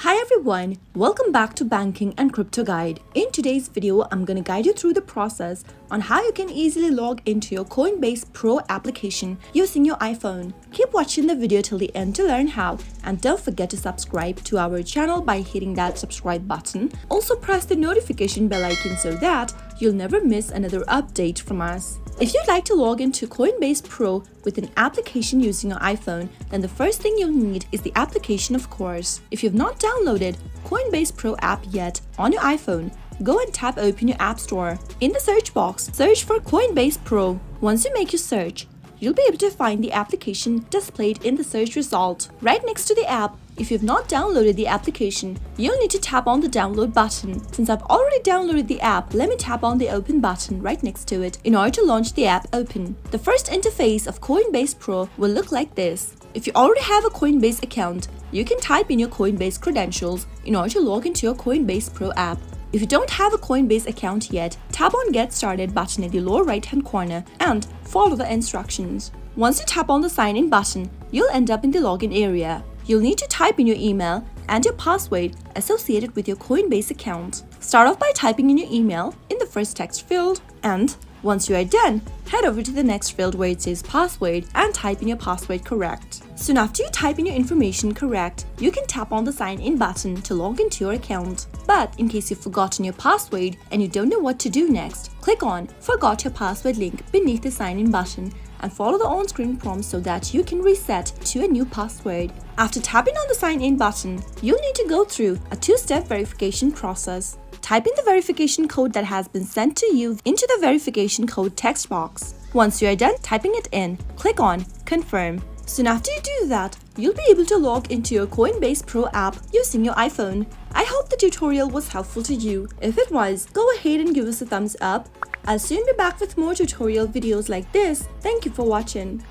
Hi everyone, welcome back to Banking and Crypto Guide. In today's video, I'm going to guide you through the process on how you can easily log into your Coinbase Pro application using your iPhone. Keep watching the video till the end to learn how, and don't forget to subscribe to our channel by hitting that subscribe button. Also press the notification bell icon so that you'll never miss another update from us. If you'd like to log into Coinbase Pro with an application using your iPhone, then the first thing you'll need is the application, of course. If you've not downloaded Coinbase Pro app yet on your iPhone, go and tap open your app store. In the search box, search for Coinbase Pro. Once you make your search, you'll be able to find the application displayed in the search result. Right next to the app, if you've not downloaded the application, you'll need to tap on the download button. Since I've already downloaded the app, let me tap on the open button right next to it in order to launch the app open. The first interface of Coinbase Pro will look like this. If you already have a Coinbase account, you can type in your Coinbase credentials in order to log into your Coinbase Pro app. If you don't have a Coinbase account yet, tap on Get Started button in the lower right hand corner and follow the instructions. Once you tap on the sign in button, you'll end up in the login area. You'll need to type in your email and your password associated with your Coinbase account. Start off by typing in your email in the first text field, and once you are done, head over to the next field where it says password and type in your password correct. Soon after you type in your information correct, you can tap on the sign in button to log into your account. But in case you've forgotten your password and you don't know what to do next, click on Forgot Your Password link beneath the sign in button and follow the on-screen prompt so that you can reset to a new password. After tapping on the sign in button, you'll need to go through a two-step verification process. Type in the verification code that has been sent to you into the verification code text box. Once you are done typing it in, click on Confirm. Soon after you do that, you'll be able to log into your Coinbase Pro app using your iPhone. I hope the tutorial was helpful to you. If it was, go ahead and give us a thumbs up. I'll soon be back with more tutorial videos like this. Thank you for watching.